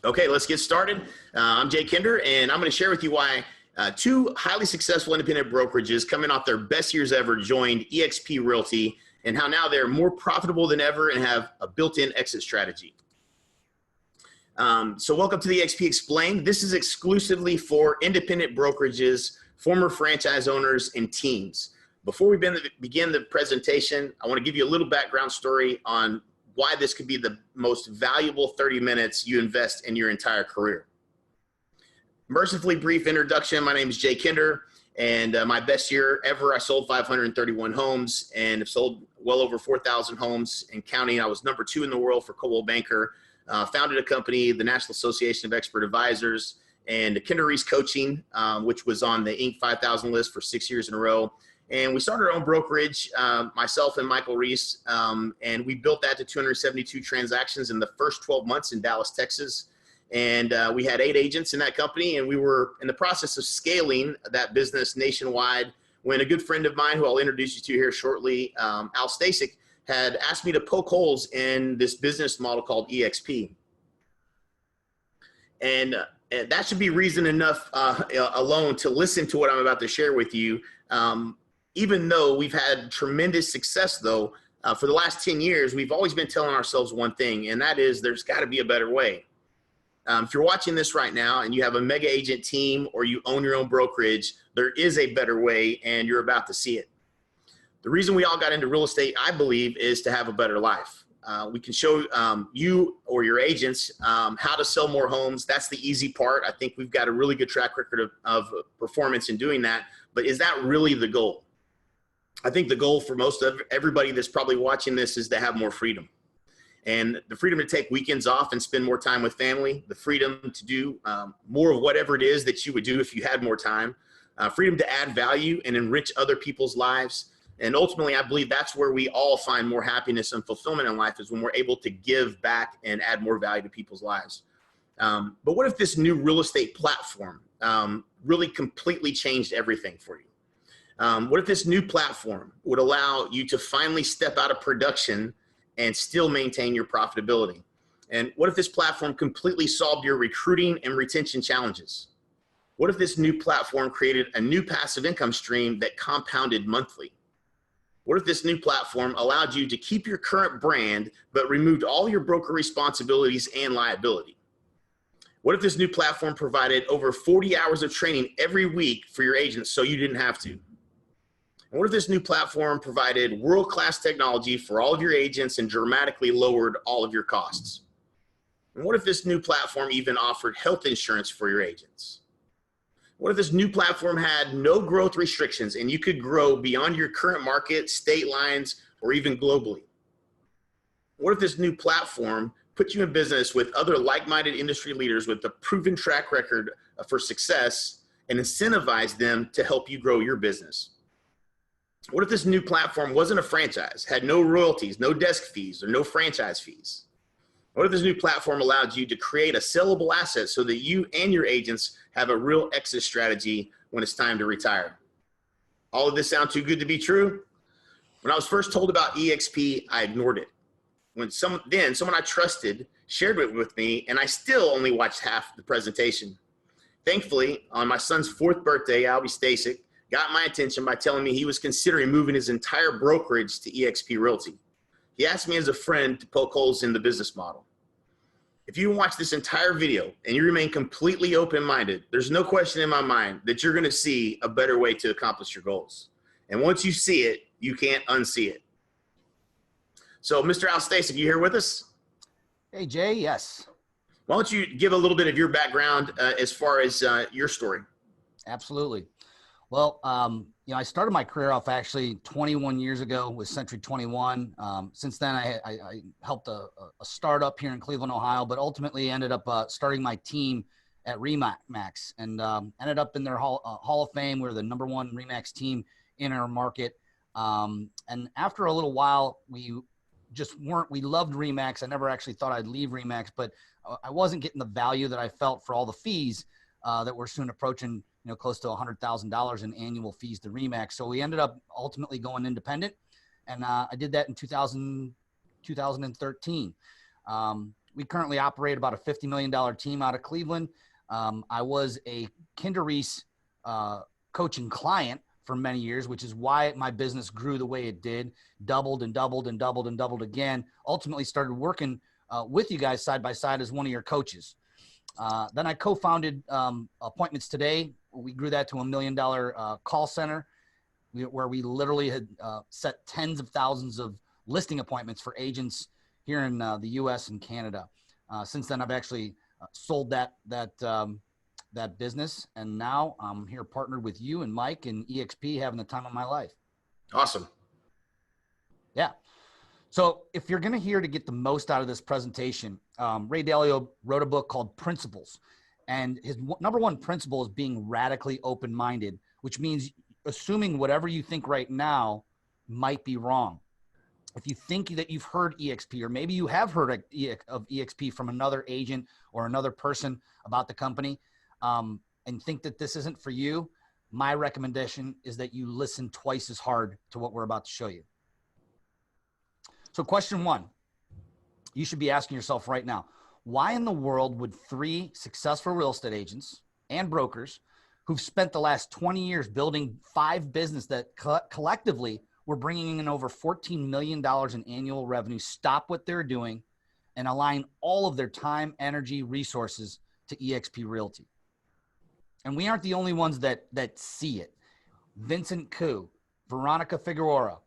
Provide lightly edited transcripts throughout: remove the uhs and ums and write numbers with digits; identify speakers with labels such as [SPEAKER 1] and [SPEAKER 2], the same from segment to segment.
[SPEAKER 1] Okay, let's get started. I'm Jay Kinder, and I'm going to share with you why two highly successful independent brokerages coming off their best years ever joined eXp Realty, and how now they're more profitable than ever and have a built-in exit strategy. So welcome to the eXp Explained. This is exclusively for independent brokerages, former franchise owners, and teams. Before we begin the presentation, I want to give you a little background story on why this could be the most valuable 30 minutes you invest in your entire career. Mercifully brief introduction. My name is Jay Kinder, and my best year ever, I sold 531 homes and have sold well over 4,000 homes and counting. I was number 2 in the world for Coldwell Banker, founded a company, the National Association of Expert Advisors, and Kinder Reese Coaching, which was on the Inc. 5000 list for 6 years in a row. And we started our own brokerage, myself and Michael Reese, and we built that to 272 transactions in the first 12 months in Dallas, Texas. And we had 8 agents in that company, and we were in the process of scaling that business nationwide when a good friend of mine, who I'll introduce you to here shortly, Al Stasik, had asked me to poke holes in this business model called eXp. And that should be reason enough alone to listen to what I'm about to share with you. Even though we've had tremendous success, though, for the last 10 years, we've always been telling ourselves one thing, and that is there's got to be a better way. If you're watching this right now and you have a mega agent team or you own your own brokerage, there is a better way, and you're about to see it. The reason we all got into real estate, I believe, is to have a better life. We can show you or your agents how to sell more homes. That's the easy part. I think we've got a really good track record of performance in doing that. But is that really the goal? I think the goal for most of everybody that's probably watching this is to have more freedom. And the freedom to take weekends off and spend more time with family, the freedom to do more of whatever it is that you would do if you had more time, freedom to add value and enrich other people's lives. And ultimately, I believe that's where we all find more happiness and fulfillment in life, is when we're able to give back and add more value to people's lives. But what if this new real estate platform really completely changed everything for you? What if this new platform would allow you to finally step out of production and still maintain your profitability? And what if this platform completely solved your recruiting and retention challenges? What if this new platform created a new passive income stream that compounded monthly? What if this new platform allowed you to keep your current brand, but removed all your broker responsibilities and liability? What if this new platform provided over 40 hours of training every week for your agents so you didn't have to? And what if this new platform provided world-class technology for all of your agents and dramatically lowered all of your costs? And what if this new platform even offered health insurance for your agents? What if this new platform had no growth restrictions and you could grow beyond your current market, state lines, or even globally? What if this new platform put you in business with other like-minded industry leaders with a proven track record for success and incentivized them to help you grow your business? What if this new platform wasn't a franchise, had no royalties, no desk fees, or no franchise fees? What if this new platform allowed you to create a sellable asset so that you and your agents have a real exit strategy when it's time to retire? All of this sound too good to be true? When I was first told about eXp, I ignored it. Someone I trusted shared it with me, and I still only watched half the presentation. Thankfully, on my son's 4th birthday, Albie Stasik got my attention by telling me he was considering moving his entire brokerage to eXp Realty. He asked me as a friend to poke holes in the business model. If you watch this entire video and you remain completely open-minded, there's no question in my mind that you're going to see a better way to accomplish your goals. And once you see it, you can't unsee it. So, Mr. Al Stasik, you here with us?
[SPEAKER 2] Hey, Jay, yes.
[SPEAKER 1] Why don't you give a little bit of your background as far as your story?
[SPEAKER 2] Absolutely. Well, I started my career off actually 21 years ago with Century 21. Since then, I helped a startup here in Cleveland, Ohio, but ultimately ended up starting my team at RE/MAX and ended up in their Hall of Fame. We were the #1 RE/MAX team in our market. And after a little while, we loved RE/MAX. I never actually thought I'd leave RE/MAX, but I wasn't getting the value that I felt for all the fees that were soon approaching, close to $100,000 in annual fees to RE/MAX. So we ended up ultimately going independent. And I did that in 2013. we currently operate about a $50 million team out of Cleveland. I was a Kinder Reese coaching client for many years, which is why my business grew the way it did, doubled and doubled and doubled and doubled again. Ultimately started working with you guys side by side as one of your coaches. Then I co-founded Appointments Today. We grew that to $1 million call center where we literally had set tens of thousands of listing appointments for agents here in the U.S. and Canada. Since then, I've actually sold that business, and now I'm here partnered with you and Mike and eXp, having the time of my life.
[SPEAKER 1] Awesome.
[SPEAKER 2] Yeah. So if you're going to hear to get the most out of this presentation, Ray Dalio wrote a book called Principles, and his number one principle is being radically open-minded, which means assuming whatever you think right now might be wrong. If you think that you've heard eXp, or maybe you have heard of eXp from another agent or another person about the company, and think that this isn't for you, my recommendation is that you listen twice as hard to what we're about to show you. So question one, you should be asking yourself right now, why in the world would 3 successful real estate agents and brokers who've spent the last 20 years building 5 businesses that collectively were bringing in over $14 million in annual revenue stop what they're doing and align all of their time, energy, resources to eXp Realty? And we aren't the only ones that see it. Vincent Koo, Veronica Figueroa,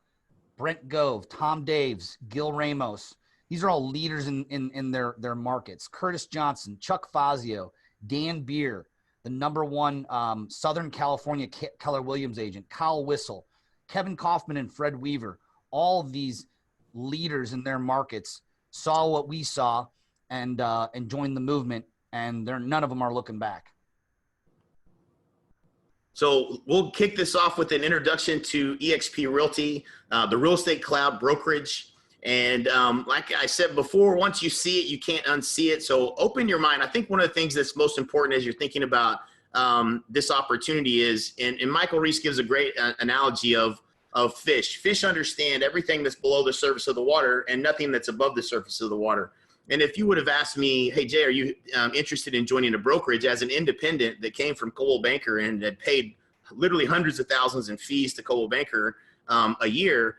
[SPEAKER 2] Brent Gove, Tom Daves, Gil Ramos. These are all leaders in their markets. Curtis Johnson, Chuck Fazio, Dan Beer, the #1 Southern California Keller Williams agent, Kyle Whistle, Kevin Kaufman and Fred Weaver. All of these leaders in their markets saw what we saw and joined the movement, and none of them are looking back.
[SPEAKER 1] So we'll kick this off with an introduction to eXp Realty, the real estate cloud brokerage. And like I said before, once you see it, you can't unsee it. So open your mind. I think one of the things that's most important as you're thinking about this opportunity is, and Michael Reese gives a great analogy of fish. Fish understand everything that's below the surface of the water and nothing that's above the surface of the water. And if you would have asked me, hey, Jay, are you interested in joining a brokerage as an independent that came from Coldwell Banker and had paid literally hundreds of thousands in fees to Coldwell Banker a year,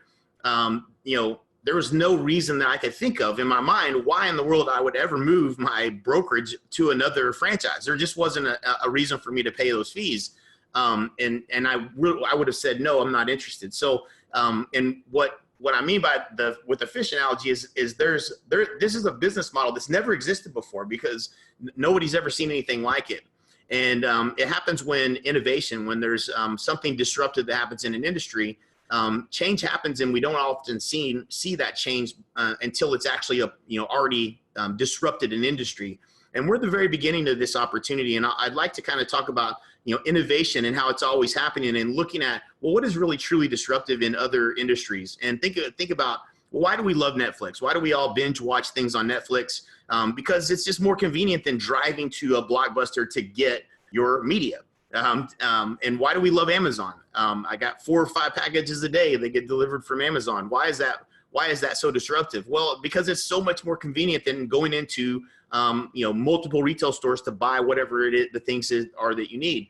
[SPEAKER 1] there was no reason that I could think of in my mind why in the world I would ever move my brokerage to another franchise. There just wasn't a reason for me to pay those fees. And I would have said, no, I'm not interested. So, and what I mean by with the fish analogy is this is a business model that's never existed before because nobody's ever seen anything like it. And it happens when there's something disruptive that happens in an industry, change happens, and we don't often see that change until it's actually already disrupted an industry. And we're at the very beginning of this opportunity, and I'd like to kind of talk about innovation and how it's always happening, and looking at, well, what is really truly disruptive in other industries, and think about, well, why do we love Netflix? Why do we all binge watch things on Netflix? Because it's just more convenient than driving to a Blockbuster to get your media. And why do we love Amazon? I got 4 or 5 packages a day that get delivered from Amazon. Why is that so disruptive? Well, because it's so much more convenient than going into multiple retail stores to buy whatever it is, the things are that you need.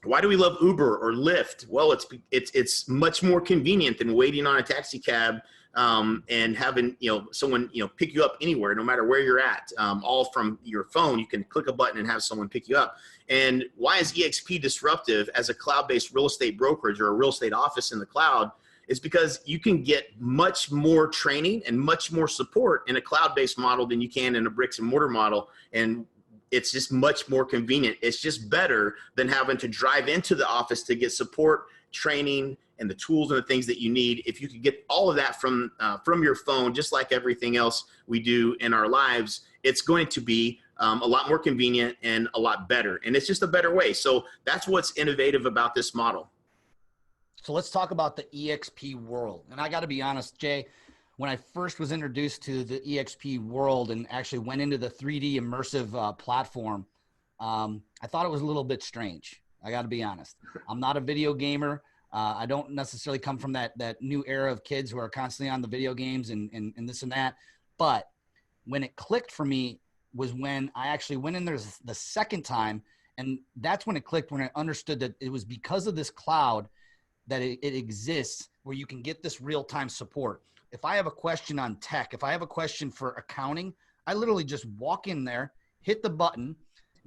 [SPEAKER 1] Why do we love Uber or Lyft? Well, it's much more convenient than waiting on a taxi cab and having someone pick you up anywhere, no matter where you're at. All from your phone, you can click a button and have someone pick you up. And why is eXp disruptive as a cloud-based real estate brokerage or a real estate office in the cloud? Is because you can get much more training and much more support in a cloud-based model than you can in a bricks and mortar model. And it's just much more convenient. It's just better than having to drive into the office to get support, training, and the tools and the things that you need. If you could get all of that from your phone, just like everything else we do in our lives, it's going to be a lot more convenient and a lot better. And it's just a better way. So that's what's innovative about this model.
[SPEAKER 2] So let's talk about the eXp world. And I got to be honest, Jay, when I first was introduced to the eXp world and actually went into the 3D immersive platform, I thought it was a little bit strange. I got to be honest. I'm not a video gamer. I don't necessarily come from that new era of kids who are constantly on the video games and this and that. But when it clicked for me was when I actually went in there the second time. And that's when it clicked, when I understood that it was because of this cloud that it exists where you can get this real-time support. If I have a question on tech, if I have a question for accounting, I literally just walk in there, hit the button,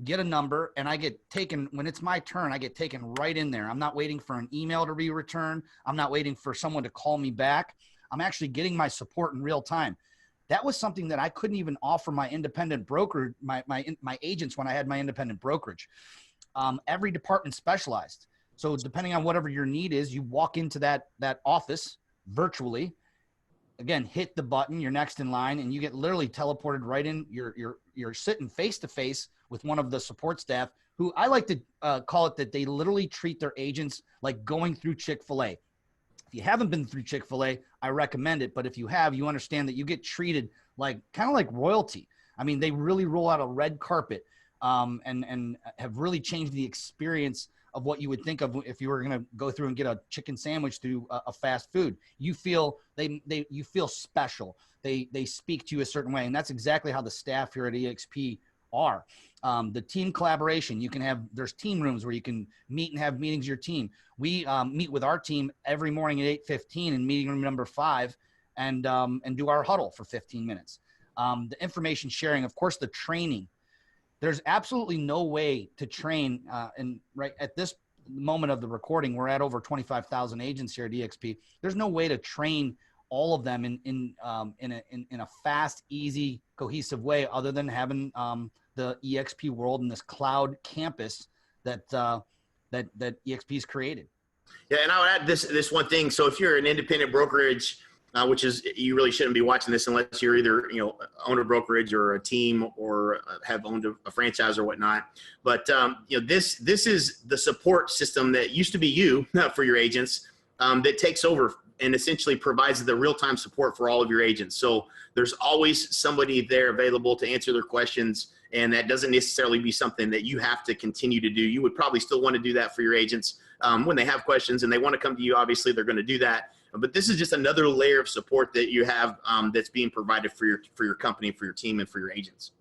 [SPEAKER 2] get a number, and I get taken, when it's my turn, I get taken right in there. I'm not waiting for an email to be returned. I'm not waiting for someone to call me back. I'm actually getting my support in real time. That was something that I couldn't even offer my independent broker, my agents when I had my independent brokerage. Every department specialized. So depending on whatever your need is, you walk into that office virtually, again, hit the button, you're next in line, and you get literally teleported right in. You're sitting face to face with one of the support staff, who I like to call it that they literally treat their agents like going through Chick-fil-A. If you haven't been through Chick-fil-A, I recommend it. But if you have, you understand that you get treated like kind of like royalty. I mean, they really roll out a red carpet and have really changed the experience of what you would think of if you were going to go through and get a chicken sandwich through a fast food. You feel you feel special. They speak to you a certain way, and that's exactly how the staff here at eXp are. The team collaboration, there's team rooms where you can meet and have meetings with your team. We meet with our team every morning at 8:15 in meeting room number 5 and do our huddle for 15 minutes. The information sharing, of course, the training. There's absolutely no way to train. And right at this moment of the recording, we're at over 25,000 agents here at eXp. There's no way to train all of them in a fast, easy, cohesive way, other than having the eXp world and this cloud campus that eXp's created.
[SPEAKER 1] Yeah, and I would add this one thing. So if you're an independent brokerage, which is, you really shouldn't be watching this unless you're either, own a brokerage or a team or have owned a franchise or whatnot. But this is the support system that used to be you for your agents, that takes over and essentially provides the real-time support for all of your agents. So there's always somebody there available to answer their questions, and that doesn't necessarily be something that you have to continue to do. You would probably still want to do that for your agents when they have questions and they want to come to you. Obviously, they're going to do that. But this is just another layer of support that you have that's being provided for your company, for your team, and for your agents.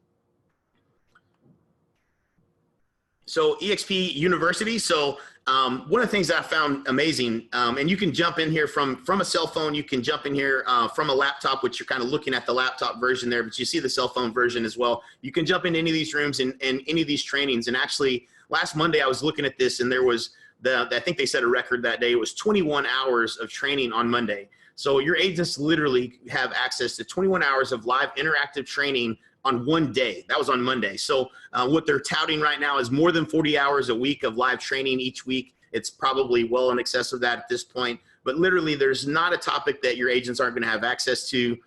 [SPEAKER 1] So eXp University. So one of the things that I found amazing, and you can jump in here from a cell phone, you can jump in here from a laptop, which you're kind of looking at the laptop version there, but you see the cell phone version as well. You can jump in any of these rooms and any of these trainings. And actually, last Monday I was looking at this, and there was I think they set a record that day. It was 21 hours of training on Monday. So your agents literally have access to 21 hours of live interactive training on one day. That was on Monday. So what they're touting right now is more than 40 hours a week of live training each week. It's probably well in excess of that at this point. But literally, there's not a topic that your agents aren't going to have access to,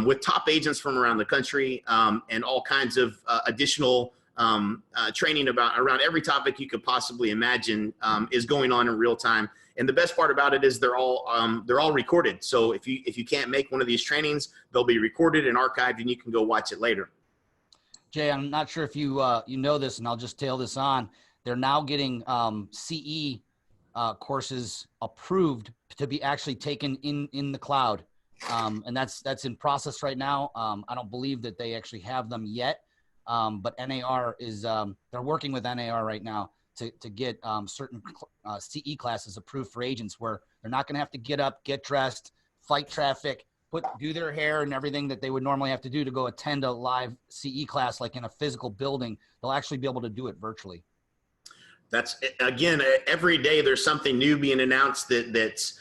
[SPEAKER 1] with top agents from around the country, and all kinds of additional training around every topic you could possibly imagine is going on in real time. And the best part about it is they're all recorded. So if you can't make one of these trainings, they'll be recorded and archived, and you can go watch it later.
[SPEAKER 2] Jay, I'm not sure if you know this, and I'll just tail this on. They're now getting CE courses approved to be actually taken in the cloud, and that's in process right now. I don't believe that they actually have them yet. But NAR is, they're working with NAR right now to get certain CE classes approved for agents, where they're not going to have to get up, get dressed, fight traffic, do their hair and everything that they would normally have to do to go attend a live CE class like in a physical building. They'll actually be able to do it virtually. That's, again, every day there's something new being announced that's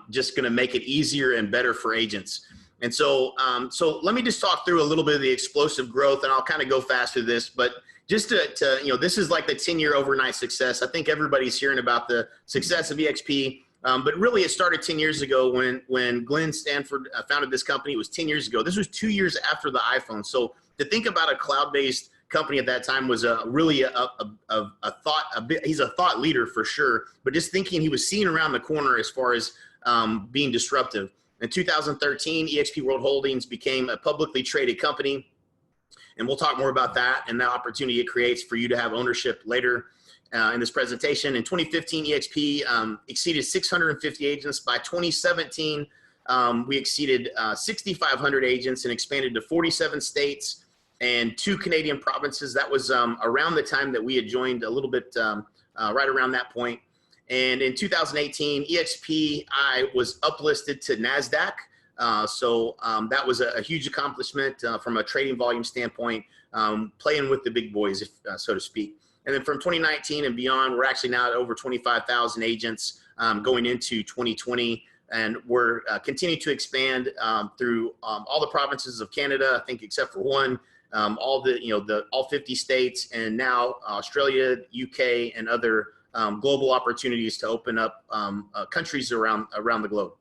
[SPEAKER 2] just going to make it easier and better for agents. And so, so let me just talk through a little bit of the explosive growth, and I'll kind of go fast through this, but just to this is like the 10-year overnight success. I think everybody's hearing about the success of eXp, but really it started 10 years ago when Glenn Stanford founded this company. It was 10 years ago. This was 2 years after the iPhone. So to think about a cloud-based company at that time was really a thought. He's a thought leader for sure, but just thinking he was seeing around the corner as far as being disruptive. In 2013, eXp World Holdings became a publicly traded company, and we'll talk more about that and the opportunity it creates for you to have ownership later in this presentation. In 2015, eXp exceeded 650 agents. By 2017,
[SPEAKER 1] we exceeded 6,500 agents and expanded to 47 states and 2 Canadian provinces. That was around the time that we had joined, a little bit right around that point. And in 2018, eXp was uplisted to NASDAQ. That was a huge accomplishment from a trading volume standpoint, playing with the big boys, so to speak. And then from 2019 and beyond, we're actually now at over 25,000 agents going into 2020. And we're continuing to expand through all the provinces of Canada, I think except for one, all 50 states, and now Australia, UK, and other global opportunities to open up countries around the globe.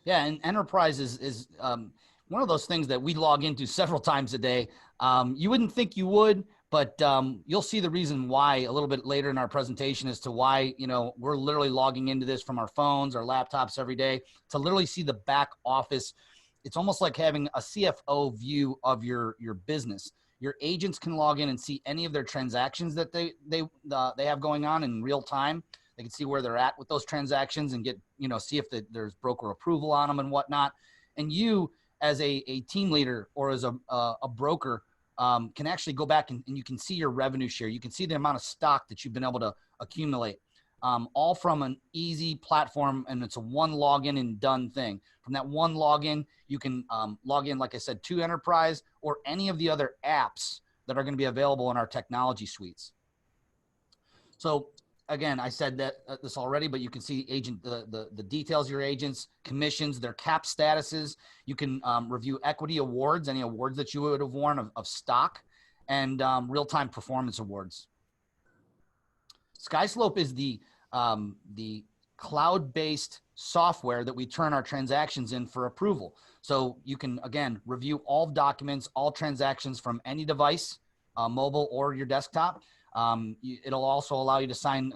[SPEAKER 2] Yeah, and enterprise is one of those things that we log into several times a day. You wouldn't think you would, but you'll see the reason why a little bit later in our presentation as to why, we're literally logging into this from our phones, our laptops every day to literally see the back office. It's almost like having a CFO view of your business. Your agents can log in and see any of their transactions that they have going on in real time. They can see where they're at with those transactions and get, see if there's broker approval on them and whatnot. And you as a team leader or as a broker can actually go back and you can see your revenue share. You can see the amount of stock that you've been able to accumulate, all from an easy platform. And it's a one login and done thing. From that one login, you can log in, like I said, to Enterprise or any of the other apps that are going to be available in our technology suites. So again, I said that this already, but you can see the details of your agents, commissions, their cap statuses. You can review equity awards, any awards that you would have won of stock, and real-time performance awards. SkySlope is the cloud-based software that we turn our transactions in for approval. So you can, again, review all documents, all transactions from any device, mobile or your desktop. It'll also allow you to sign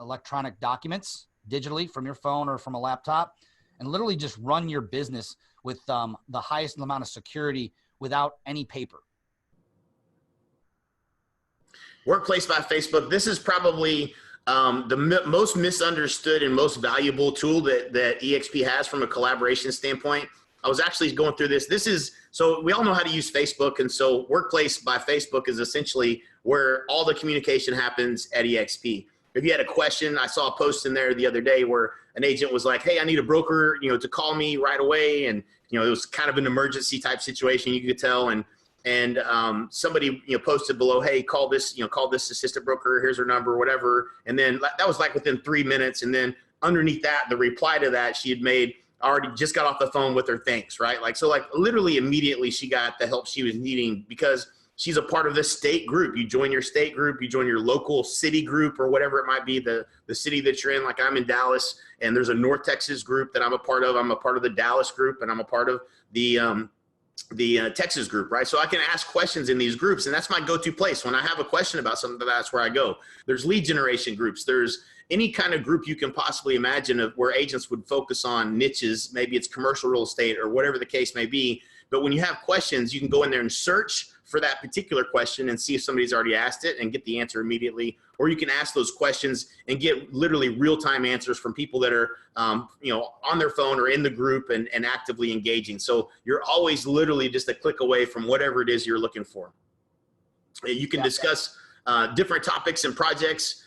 [SPEAKER 2] electronic documents digitally from your phone or from a laptop and literally just run your business with the highest amount of security without any paper.
[SPEAKER 1] Workplace by Facebook. This is probably the most misunderstood and most valuable tool that eXp has from a collaboration standpoint. I was actually going through this. So we all know how to use Facebook. And so Workplace by Facebook is essentially where all the communication happens at eXp. If you had a question, I saw a post in there the other day where an agent was like, hey, I need a broker, to call me right away. And, it was kind of an emergency type situation, you could tell. And somebody, posted below, hey, call this assistant broker, here's her number, whatever. And then that was like within 3 minutes. And then underneath that, the reply to that, she had made, already just got off the phone with her thanks, right? So literally immediately she got the help she was needing because she's a part of this state group. You join your state group, you join your local city group or whatever it might be, the city that you're in. Like I'm in Dallas and there's a North Texas group that I'm a part of. I'm a part of the Dallas group and I'm a part of the Texas group, right? So I can ask questions in these groups and that's my go-to place. When I have a question about something, that's where I go. There's lead generation groups. There's any kind of group you can possibly imagine of where agents would focus on niches. Maybe it's commercial real estate or whatever the case may be. But when you have questions, you can go in there and search for that particular question and see if somebody's already asked it and get the answer immediately. Or you can ask those questions and get literally real-time answers from people that are, on their phone or in the group and actively engaging. So you're always literally just a click away from whatever it is you're looking for. You can discuss different topics and projects.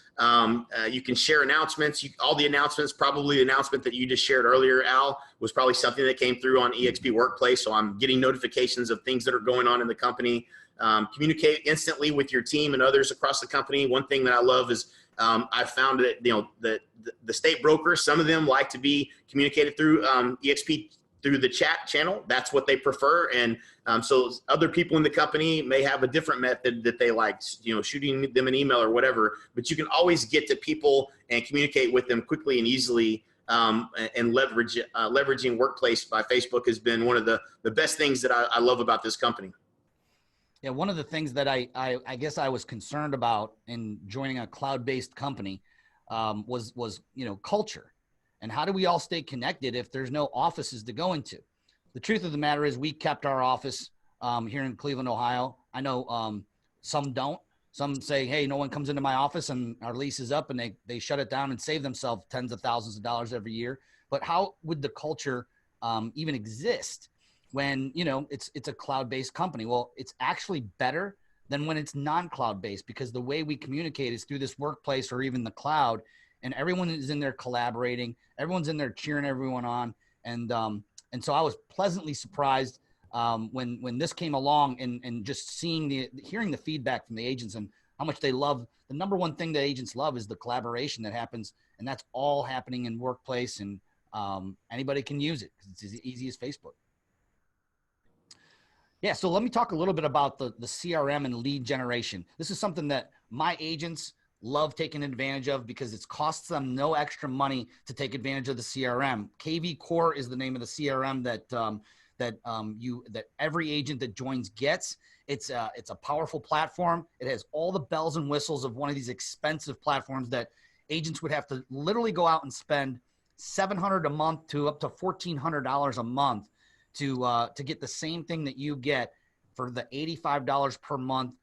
[SPEAKER 1] You can share announcements. All the announcements, probably the announcement that you just shared earlier, Al, was probably something that came through on eXp Workplace. So I'm getting notifications of things that are going on in the company. Communicate instantly with your team and others across the company. One thing that I love is I found that the state brokers, some of them like to be communicated through eXp through the chat channel. That's what they prefer. And so other people in the company may have a different method that they like, shooting them an email or whatever, but you can always get to people and communicate with them quickly and easily. And leveraging Workplace by Facebook has been one of the best things that I love about this company.
[SPEAKER 2] Yeah, one of the things that I guess I was concerned about in joining a cloud-based company was culture. And how do we all stay connected if there's no offices to go into? The truth of the matter is we kept our office here in Cleveland, Ohio. I know some don't. Some say, hey, no one comes into my office and our lease is up, and they shut it down and save themselves tens of thousands of dollars every year. but how would the culture even exist when, you know, it's a cloud-based company? Well, it's actually better than when it's non-cloud-based, because the way we communicate is through this workplace or even the cloud, and everyone is in there collaborating, everyone's in there cheering everyone on. And so I was pleasantly surprised when this came along, and just hearing the feedback from the agents and how much they love. The number one thing that agents love is the collaboration that happens, and that's all happening in workplace, and anybody can use it because it's as easy as Facebook. Yeah, so let me talk a little bit about the CRM and lead generation. This is something that my agents love taking advantage of because it costs them no extra money to take advantage of the CRM. KV Core is the name of the CRM that every agent that joins gets. It's a powerful platform. It has all the bells and whistles of one of these expensive platforms that agents would have to literally go out and spend $700 a month to up to $1,400 a month to get the same thing that you get for the $85 per month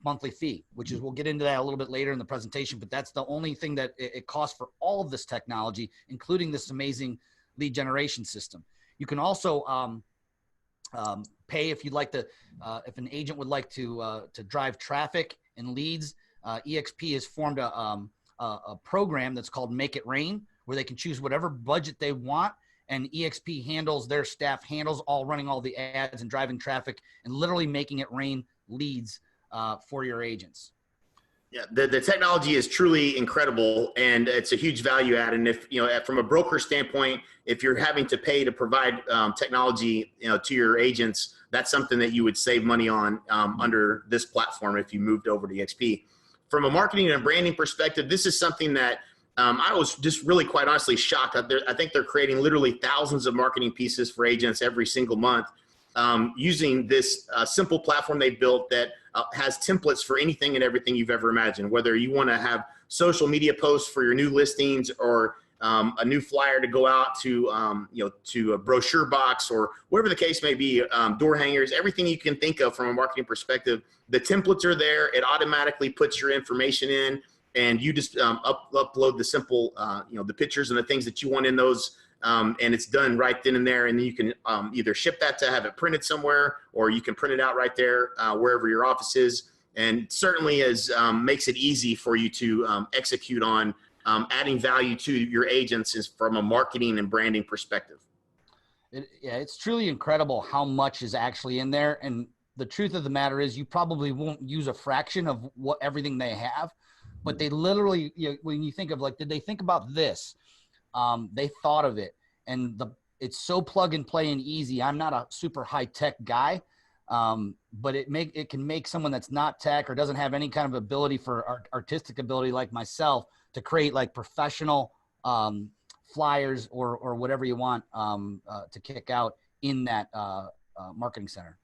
[SPEAKER 2] monthly fee, which is, we'll get into that a little bit later in the presentation, but that's the only thing that it costs for all of this technology, including this amazing lead generation system. You can also pay if you'd like to, if an agent would like to drive traffic and leads. eXp has formed a program that's called Make It Rain, where they can choose whatever budget they want, and eXp handles, their staff handles running all the ads and driving traffic and literally making it rain leads for your agents.
[SPEAKER 1] Yeah, the technology is truly incredible, and it's a huge value add. And if, you know, from a broker standpoint, if you're having to pay to provide technology, you know, to your agents, that's something that you would save money on under this platform if you moved over to eXp. From a marketing and branding perspective, this is something that I was just really, quite honestly, shocked. I think they're creating literally thousands of marketing pieces for agents every single month using this simple platform they built that has templates for anything and everything you've ever imagined. Whether you want to have social media posts for your new listings, or a new flyer to go out to, you know, to a brochure box, or whatever the case may be, door hangers, everything you can think of from a marketing perspective, the templates are there. It automatically puts your information in, and you just upload the simple, you know, the pictures and the things that you want in those, and it's done right then and there. And then you can either ship that to have it printed somewhere, or you can print it out right there wherever your office is. And certainly makes it easy for you to execute on adding value to your agents is from a marketing and branding perspective.
[SPEAKER 2] Yeah, it's truly incredible how much is actually in there. And the truth of the matter is, you probably won't use a fraction of what everything they have. But they literally, you know, when you think of like, did they think about this? They thought of it, and it's so plug and play and easy. I'm not a super high tech guy, but it can make someone that's not tech or doesn't have any kind of ability for artistic ability like myself to create like professional flyers or whatever you want to kick out in that marketing center.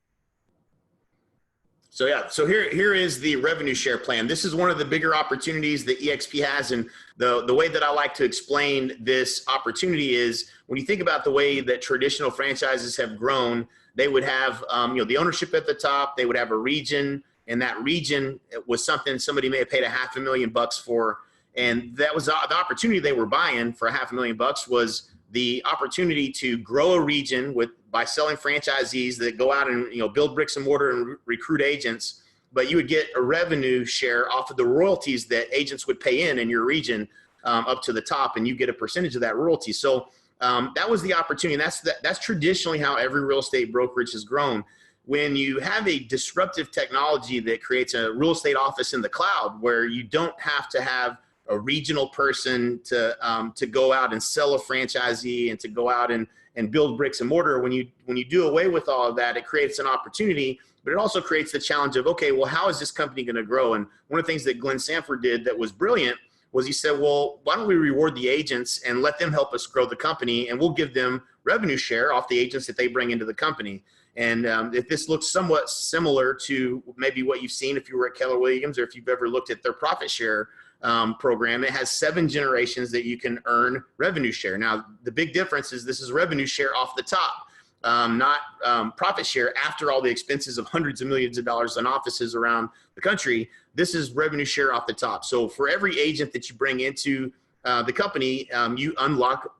[SPEAKER 1] So yeah, so here is the revenue share plan. This is one of the bigger opportunities that eXp has, and the way that I like to explain this opportunity is, when you think about the way that traditional franchises have grown, they would have you know, the ownership at the top, they would have a region, and that region was something somebody may have paid $500,000 for, and that was the opportunity they were buying for $500,000 was the opportunity to grow a region by selling franchisees that go out and, you know, build bricks and mortar and recruit agents, but you would get a revenue share off of the royalties that agents would pay in your region up to the top, and you get a percentage of that royalty. So that was the opportunity. That's traditionally how every real estate brokerage has grown. When you have a disruptive technology that creates a real estate office in the cloud, where you don't have to have a regional person to go out and sell a franchisee and to go out and build bricks and mortar. When you do away with all of that, it creates an opportunity, but it also creates the challenge of, okay, well, how is this company going to grow? And one of the things that Glenn Sanford did that was brilliant was he said, well, why don't we reward the agents and let them help us grow the company, and we'll give them revenue share off the agents that they bring into the company. And if this looks somewhat similar to maybe what you've seen if you were at Keller Williams, or if you've ever looked at their profit share program, it has 7 generations that you can earn revenue share. Now, the big difference is this is revenue share off the top, not profit share after all the expenses of hundreds of millions of dollars in offices around the country. This is revenue share off the top. So for every agent that you bring into the company, you unlock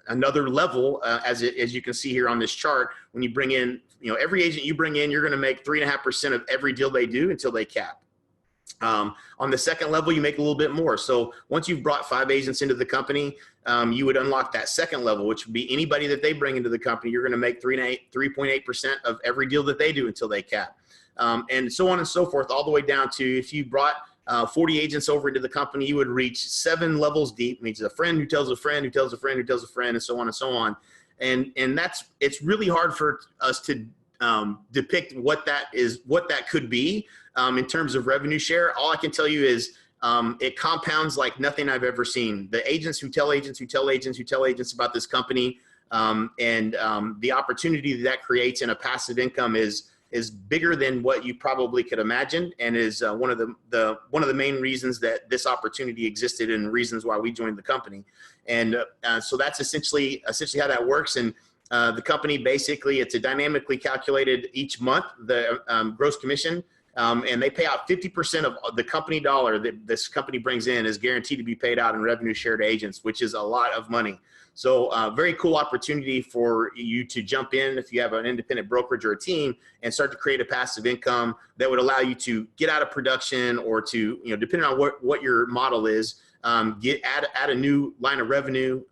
[SPEAKER 1] another level, as you can see here on this chart. When you bring in, every agent you bring in, you're going to make 3.5% of every deal they do until they cap. On the second level, you make a little bit more. So once you've brought 5 agents into the company, you would unlock that second level, which would be anybody that they bring into the company. You're going to make 3.8% of every deal that they do until they cap. And so on and so forth, all the way down to, if you brought 40 agents over into the company, you would reach 7 levels deep. Means a friend who tells a friend who tells a friend who tells a friend, and so on and so on. And it's really hard for us to depict what that could be in terms of revenue share. All I can tell you is it compounds like nothing I've ever seen. The agents who tell agents who tell agents who tell agents about this company, and the opportunity that creates in a passive income is bigger than what you probably could imagine, and is one of the main reasons that this opportunity existed, and reasons why we joined the company. And so that's essentially how that works. And the company, basically, it's a dynamically calculated each month, the gross commission, and they pay out 50% of the company dollar that this company brings in is guaranteed to be paid out in revenue share to agents, which is a lot of money. So very cool opportunity for you to jump in if you have an independent brokerage or a team, and start to create a passive income that would allow you to get out of production, or to, depending on what your model is, add a new line of revenue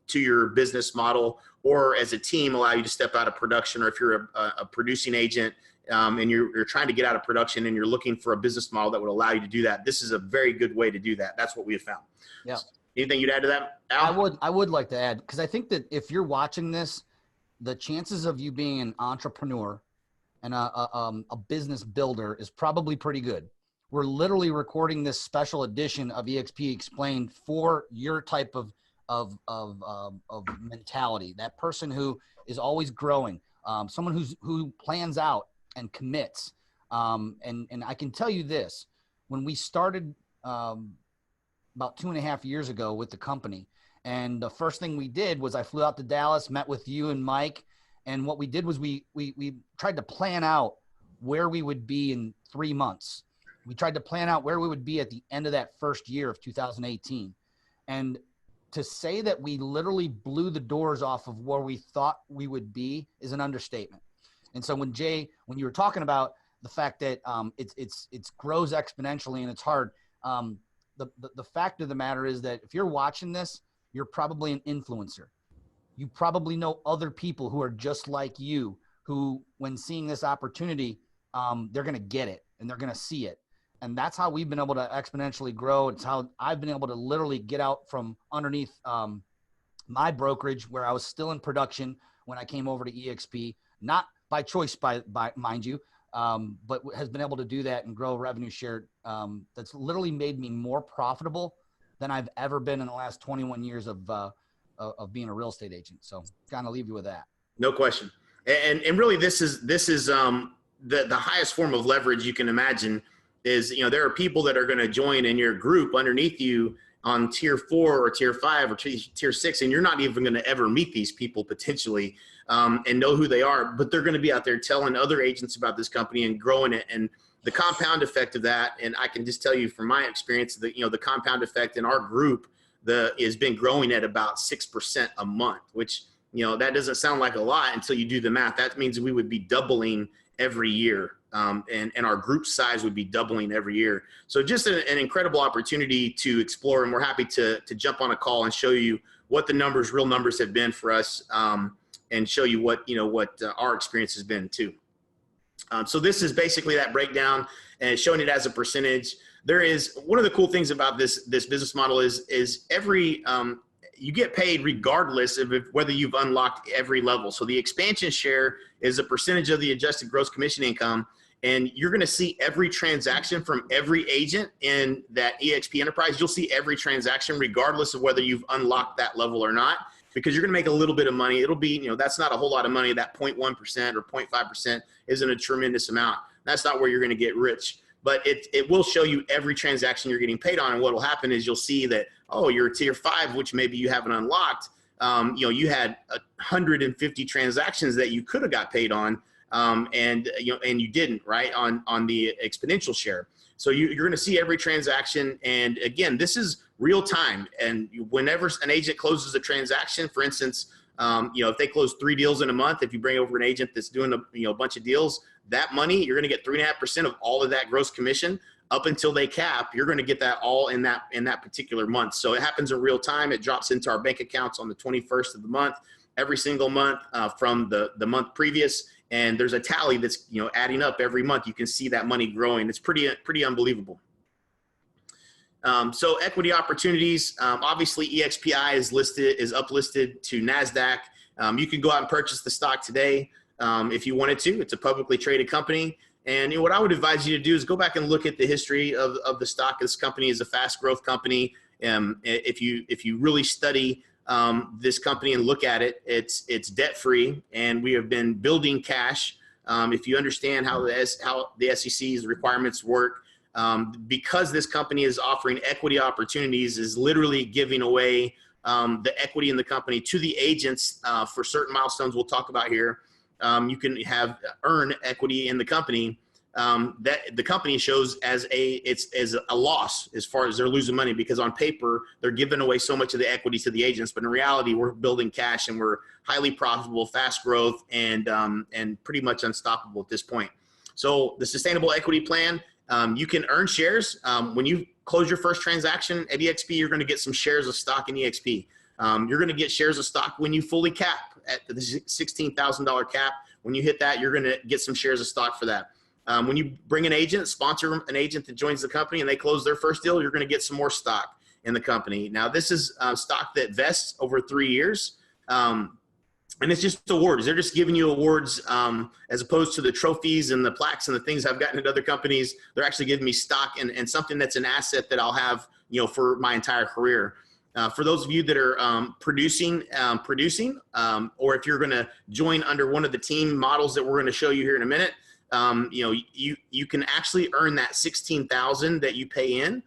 [SPEAKER 1] to your business model, or as a team allow you to step out of production. Or if you're a producing agent, and you're trying to get out of production and you're looking for a business model that would allow you to do that, this is a very good way to do that. That's what we have found.
[SPEAKER 2] Yeah.
[SPEAKER 1] Anything you'd add to that, Al?
[SPEAKER 2] I would like to add, because I think that if you're watching this, the chances of you being an entrepreneur and a business builder is probably pretty good. We're literally recording this special edition of eXp Explained for your type of mentality. That person who is always growing, someone who plans out and commits. And I can tell you this: when we started about 2.5 years ago with the company, and the first thing we did was I flew out to Dallas, met with you and Mike, and what we did was we tried to plan out where we would be in 3 months. We tried to plan out where we would be at the end of that first year of 2018. And to say that we literally blew the doors off of where we thought we would be is an understatement. And so when you were talking about the fact that it's grows exponentially and it's hard, the fact of the matter is that if you're watching this, you're probably an influencer. You probably know other people who are just like you, who, when seeing this opportunity, they're going to get it and they're going to see it. And that's how we've been able to exponentially grow. It's how I've been able to literally get out from underneath my brokerage, where I was still in production when I came over to eXp, not by choice, by mind you, but has been able to do that and grow revenue share. That's literally made me more profitable than I've ever been in the last 21 years of being a real estate agent. So kind of leave you with that.
[SPEAKER 1] No question. And really, this is the highest form of leverage you can imagine. Is, there are people that are going to join in your group underneath you on tier 4 or tier 5 or tier 6, and you're not even going to ever meet these people potentially and know who they are, but they're going to be out there telling other agents about this company and growing it. And the compound effect of that, and I can just tell you from my experience that, the compound effect in our group has been growing at about 6% a month, which, that doesn't sound like a lot until you do the math. That means we would be doubling every year. And our group size would be doubling every year. So just an incredible opportunity to explore. And we're happy to jump on a call and show you what the real numbers have been for us, and show you what our experience has been too. So this is basically that breakdown and showing it as a percentage. There is one of the cool things about this business model is every, you get paid regardless of whether you've unlocked every level. So the expansion share is a percentage of the adjusted gross commission income. And you're going to see every transaction from every agent in that eXp enterprise. You'll see every transaction regardless of whether you've unlocked that level or not, because you're going to make a little bit of money. It'll be, that's not a whole lot of money. That 0.1% or 0.5% isn't a tremendous amount. That's not where you're going to get rich. But it will show you every transaction you're getting paid on. And what will happen is you'll see that, oh, you're tier 5, which maybe you haven't unlocked. You had 150 transactions that you could have got paid on. And you didn't, right, on the exponential share. So you're going to see every transaction. And again, this is real time. And whenever an agent closes a transaction, for instance, if they close 3 deals in a month, if you bring over an agent that's doing a bunch of deals, that money, you're going to get 3.5% of all of that gross commission up until they cap. You're going to get that all in that particular month. So it happens in real time. It drops into our bank accounts on the 21st of the month, every single month from the month previous. And there's a tally that's adding up every month. You can see that money growing. It's pretty unbelievable. So equity opportunities, obviously EXPI is uplisted to NASDAQ. You can go out and purchase the stock today if you wanted to. It's a publicly traded company. And what I would advise you to do is go back and look at the history of the stock. This company is a fast growth company. If you really study this company and look at it, it's debt free, and we have been building cash. If you understand how the SEC's requirements work, because this company is offering equity opportunities, is literally giving away the equity in the company to the agents for certain milestones we'll talk about here. You can earn equity in the company that the company shows as a loss as far as they're losing money, because on paper they're giving away so much of the equity to the agents, but in reality we're building cash and we're highly profitable, fast growth, and pretty much unstoppable at this point. So the sustainable equity plan, you can earn shares when you close your first transaction at eXp. You're going to get some shares of stock in eXp. You're going to get shares of stock when you fully cap at the $16,000 cap. When you hit that, you're going to get some shares of stock for that. When you bring an agent, sponsor an agent that joins the company, and they close their first deal, you're going to get some more stock in the company. Now, this is stock that vests over 3 years. And it's just awards. They're just giving you awards as opposed to the trophies and the plaques and the things I've gotten at other companies. They're actually giving me stock and something that's an asset that I'll have, for my entire career. For those of you that are producing, or if you're going to join under one of the team models that we're going to show you here in a minute, you can actually earn that $16,000 that you pay in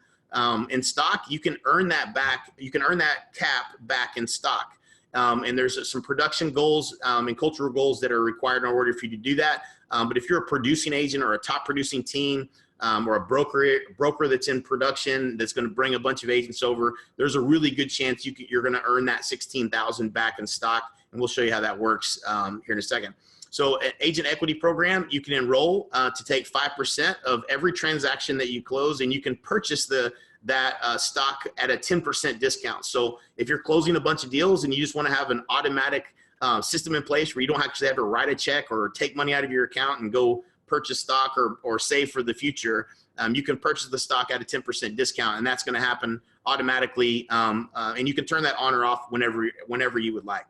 [SPEAKER 1] stock. You can earn that back. You can earn that cap back in stock. And there's some production goals and cultural goals that are required in order for you to do that. But if you're a producing agent or a top producing team, or a broker that's in production that's going to bring a bunch of agents over, there's a really good chance you're going to earn that $16,000 back in stock. And we'll show you how that works here in a second. So an agent equity program, you can enroll to take 5% of every transaction that you close, and you can purchase that stock at a 10% discount. So if you're closing a bunch of deals and you just want to have an automatic system in place where you don't actually have to write a check or take money out of your account and go purchase stock or save for the future, you can purchase the stock at a 10% discount, and that's going to happen automatically. And you can turn that on or off whenever you would like.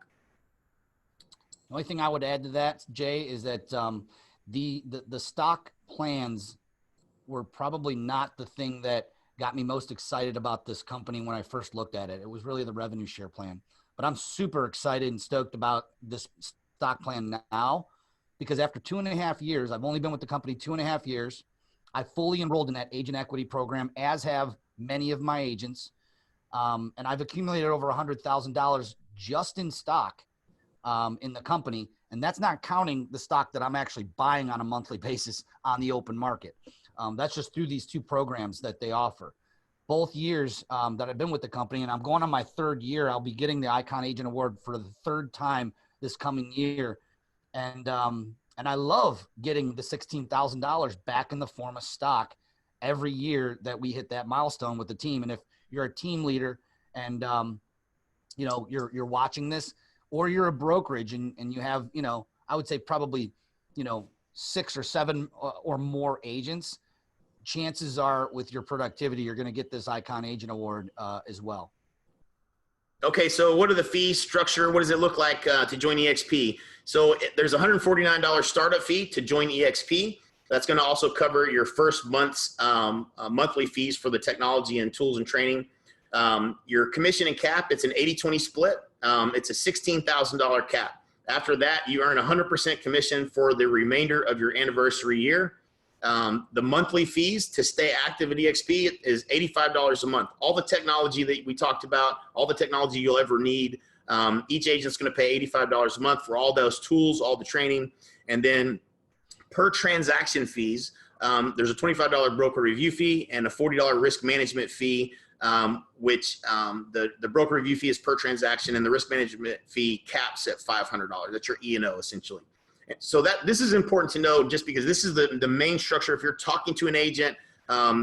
[SPEAKER 2] The only thing I would add to that, Jay, is that the stock plans were probably not the thing that got me most excited about this company when I first looked at it. It was really the revenue share plan. But I'm super excited and stoked about this stock plan now, because after 2.5 years, I've only been with the company 2.5 years. I fully enrolled in that agent equity program, as have many of my agents. And I've accumulated over $100,000 just in stock in the company. And that's not counting the stock that I'm actually buying on a monthly basis on the open market. That's just through these 2 programs that they offer. Both years that I've been with the company, and I'm going on my 3rd year, I'll be getting the Icon Agent Award for the 3rd time this coming year. And I love getting the $16,000 back in the form of stock every year that we hit that milestone with the team. And if you're a team leader and, you're watching this, or you're a brokerage and you have, I would say probably, 6 or 7 or more agents, chances are with your productivity, you're going to get this Icon Agent Award as well.
[SPEAKER 1] Okay, so what are the fees structure? What does it look like to join eXp? So there's a $149 startup fee to join eXp. That's going to also cover your first month's monthly fees for the technology and tools and training. Your commission and cap, it's an 80-20 split. It's a $16,000 cap. After that, you earn 100% commission for the remainder of your anniversary year. The monthly fees to stay active at eXp is $85 a month. All the technology that we talked about, all the technology you'll ever need, each agent's going to pay $85 a month for all those tools, all the training. And then per transaction fees, there's a $25 broker review fee and a $40 risk management fee which the broker review fee is per transaction, and the risk management fee caps at $500. That's your E&O essentially. So this is important to know, just because this is the main structure. If you're talking to an agent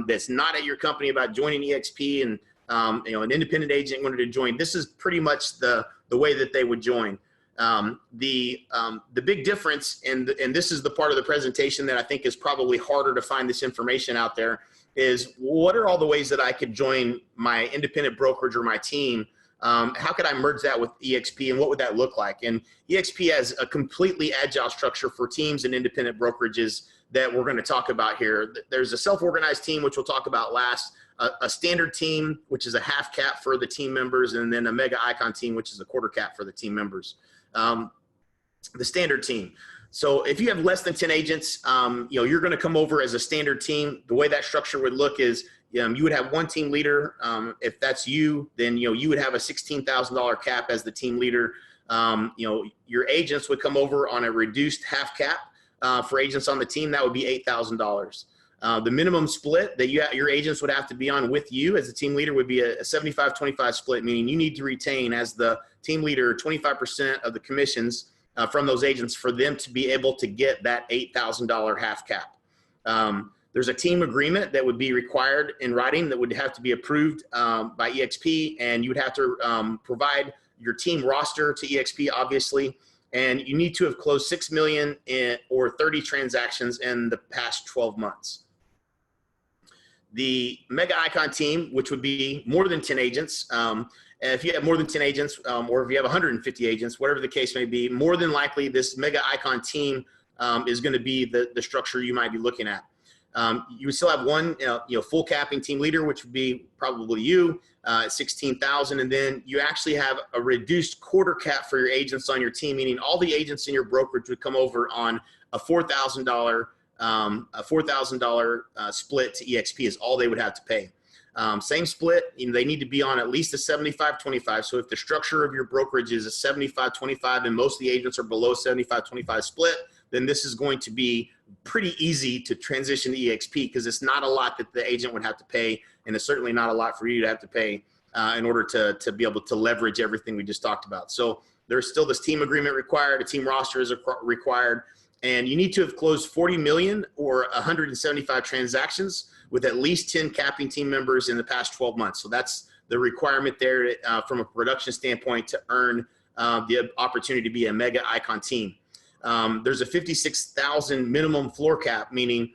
[SPEAKER 1] that's not at your company about joining eXp, and an independent agent wanted to join, this is pretty much the way that they would join. The big difference, and this is the part of the presentation that I think is probably harder to find this information out there, is what are all the ways that I could join my independent brokerage or my team? How could I merge that with eXp, and what would that look like? And eXp has a completely agile structure for teams and independent brokerages that we're going to talk about here. There's a self-organized team, which we'll talk about last, a standard team, which is a half cap for the team members, and then a mega icon team, which is a quarter cap for the team members. The standard team. So if you have less than 10 agents, you're going to come over as a standard team. The way that structure would look is, you would have one team leader. If that's you, then you would have a $16,000 cap as the team leader. Your agents would come over on a reduced half cap. For agents on the team, that would be $8,000. The minimum split that your agents would have to be on with you as a team leader would be a 75-25 split, meaning you need to retain, as the team leader, 25% of the commissions from those agents for them to be able to get that $8,000 half cap. There's a team agreement that would be required in writing that would have to be approved by eXp, and you would have to provide your team roster to eXp, obviously, and you need to have closed 6 million or 30 transactions in the past 12 months. The mega icon team, which would be more than 10 agents, if you have more than 10 agents, or if you have 150 agents, whatever the case may be, more than likely this mega icon team is going to be the structure you might be looking at. You would still have one, full capping team leader, which would be probably you, at 16,000, and then you actually have a reduced quarter cap for your agents on your team, meaning all the agents in your brokerage would come over on a $4,000 split to eXp is all they would have to pay. Same split, they need to be on at least a 75-25. So if the structure of your brokerage is a 75-25 and most of the agents are below 75-25 split, then this is going to be pretty easy to transition to eXp, because it's not a lot that the agent would have to pay, and it's certainly not a lot for you to have to pay in order to be able to leverage everything we just talked about. So there's still this team agreement required, a team roster is required, and you need to have closed 40 million or 175 transactions with at least 10 capping team members in the past 12 months. So that's the requirement there from a production standpoint to earn the opportunity to be a mega icon team. There's a 56,000 minimum floor cap, meaning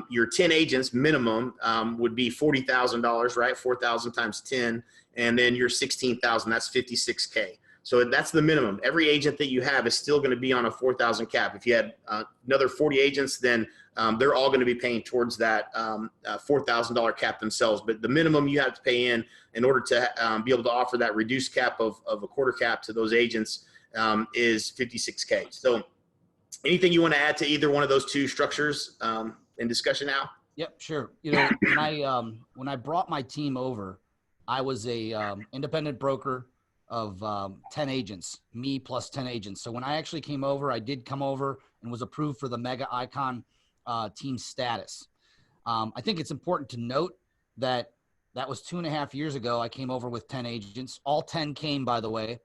[SPEAKER 1] your 10 agents minimum would be $40,000, right? 4,000 times 10, and then your 16,000, that's 56K. So that's the minimum. Every agent that you have is still going to be on a 4,000 cap. If you had another 40 agents, then they're all going to be paying towards that $4,000 cap themselves. But the minimum you have to pay in order to be able to offer that reduced cap of a quarter cap to those agents is 56K. So anything you want to add to either one of those two structures in discussion now?
[SPEAKER 2] Yep, sure. When I brought my team over, I was a independent broker of 10 agents, me plus 10 agents. So when I actually came over, I did come over and was approved for the mega icon team status. I think it's important to note that was 2.5 years ago. I came over with 10 agents. All 10 came, by the way.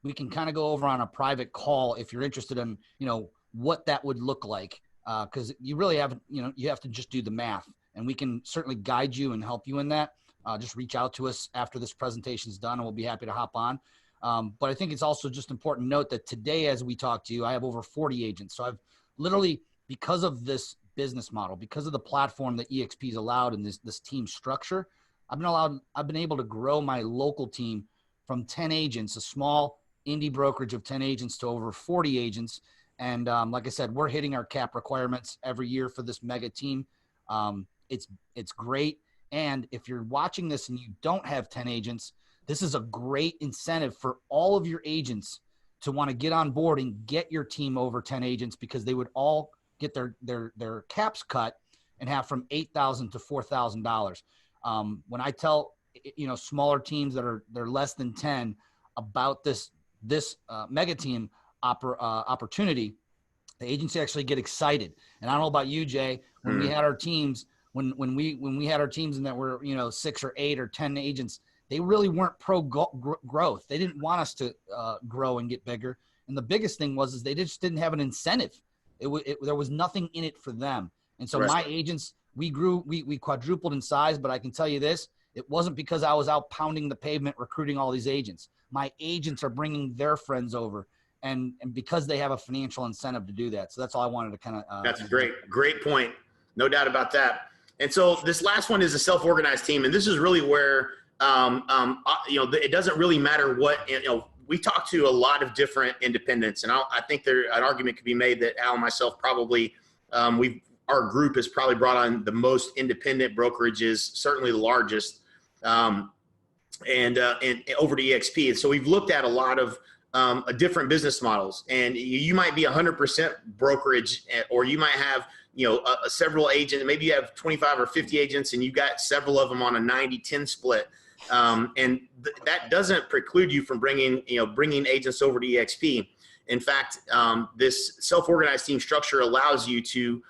[SPEAKER 2] We can kind of go over on a private call if you're interested in, what that would look like. Because you really haven't, you have to just do the math, and we can certainly guide you and help you in that. Just reach out to us after this presentation is done, and we'll be happy to hop on. But I think it's also just important to note that today, as we talk to you, I have over 40 agents. So I've literally, because of this business model, because of the platform that eXp is allowed in this team structure, I've been able to grow my local team from 10 agents, a small indie brokerage of 10 agents, to over 40 agents. And like I said, we're hitting our cap requirements every year for this mega team. It's great. And if you're watching this and you don't have 10 agents, this is a great incentive for all of your agents to want to get on board and get your team over 10 agents, because they would all get their caps cut and have from $8,000 to $4,000. When I tell, smaller teams they're less than 10 about this mega team opportunity, the agency actually get excited. And I don't know about you, Jay, when we had our teams, when we had our teams and that were, 6 or 8 or 10 agents, they really weren't pro growth. They didn't want us to grow and get bigger. And the biggest thing is they just didn't have an incentive. There was nothing in it for them. And so my agents, we grew, we quadrupled in size, but I can tell you this, it wasn't because I was out pounding the pavement, recruiting all these agents. My agents are bringing their friends over, and because they have a financial incentive to do that. So that's all I wanted to kind of.
[SPEAKER 1] That's a great point. No doubt about that. And so this last one is a self-organized team. And this is really where, it doesn't really matter what, we talk to a lot of different independents, and I think an argument could be made that Al and myself probably, our group has probably brought on the most independent brokerages, certainly the largest, and over to eXp. And so we've looked at a lot of different business models, and you might be 100% brokerage, or you might have, several agents, maybe you have 25 or 50 agents and you got several of them on a 90-10 split. And that doesn't preclude you from bringing agents over to eXp. In fact, this self-organized team structure allows you to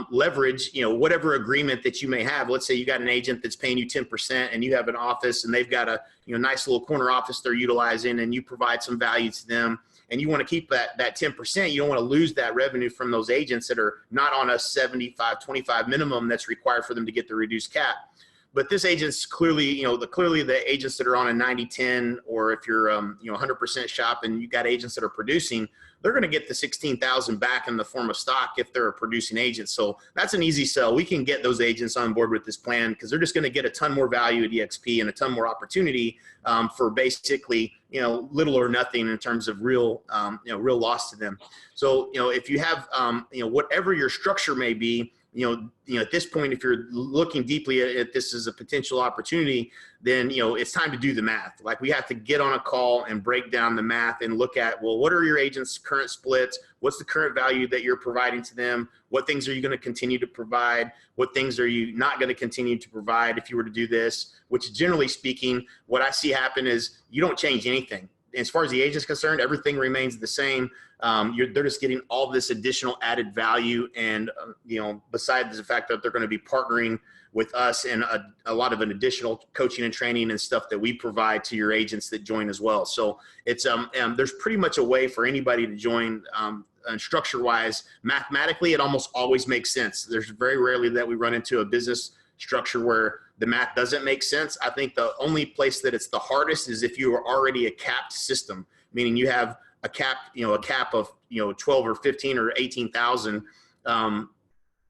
[SPEAKER 1] leverage, whatever agreement that you may have. Let's say you got an agent that's paying you 10% and you have an office and they've got a nice little corner office they're utilizing, and you provide some value to them, and you want to keep that 10%. You don't want to lose that revenue from those agents that are not on a 75-25 minimum that's required for them to get the reduced cap. But this agent's clearly, clearly the agents that are on a 90-10, or if you're 100% shop and you got agents that are producing, they're going to get the $16,000 back in the form of stock if they're a producing agent. So that's an easy sell. We can get those agents on board with this plan because they're just going to get a ton more value at eXp and a ton more opportunity for basically, little or nothing in terms of real loss to them. So, if you have, whatever your structure may be, at this point, if you're looking deeply at this as a potential opportunity, then, it's time to do the math. Like, we have to get on a call and break down the math and look at, well, what are your agents' current splits? What's the current value that you're providing to them? What things are you going to continue to provide? What things are you not going to continue to provide if you were to do this? Which, generally speaking, what I see happen is you don't change anything. As far as the agent's concerned, everything remains the same. They're just getting all this additional added value. And, besides the fact that they're going to be partnering with us and a lot of an additional coaching and training and stuff that we provide to your agents that join as well. So it's, there's pretty much a way for anybody to join, and structure wise. Mathematically, it almost always makes sense. There's very rarely that we run into a business structure where the math doesn't make sense. I think the only place that it's the hardest is if you are already a capped system, meaning you have a cap of 12 or 15 or 18,000.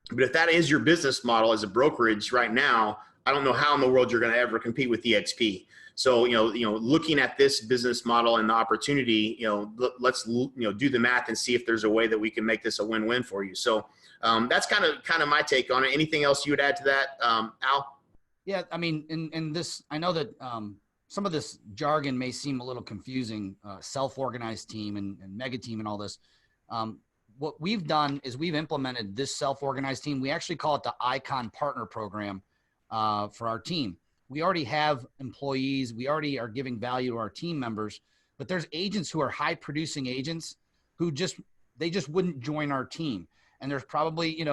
[SPEAKER 1] But if that is your business model as a brokerage right now, I don't know how in the world you're going to ever compete with eXp. So, looking at this business model and the opportunity, let's do the math and see if there's a way that we can make this a win-win for you. So that's kind of my take on it. Anything else you would add to that, Al?
[SPEAKER 2] Yeah, I mean, in this, I know that some of this jargon may seem a little confusing, self-organized team and mega team and all this. What we've done is we've implemented this self-organized team. We actually call it the Icon Partner Program for our team. We already have employees. We already are giving value to our team members, but there's agents who are high producing agents who they just wouldn't join our team. And there's probably,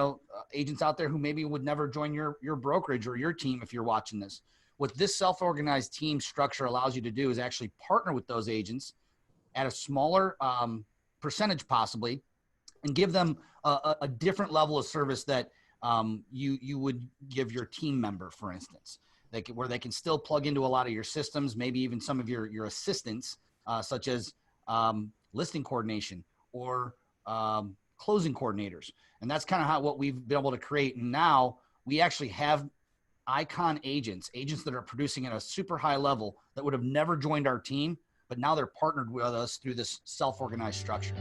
[SPEAKER 2] agents out there who maybe would never join your brokerage or your team if you're watching this. What this self-organized team structure allows you to do is actually partner with those agents at a smaller percentage possibly, and give them a different level of service that you would give your team member, for instance, where they can still plug into a lot of your systems, maybe even some of your assistants, such as listing coordination or closing coordinators. And that's kind of what we've been able to create. And now we actually have Icon agents that are producing at a super high level that would have never joined our team, but now they're partnered with us through this self-organized structure.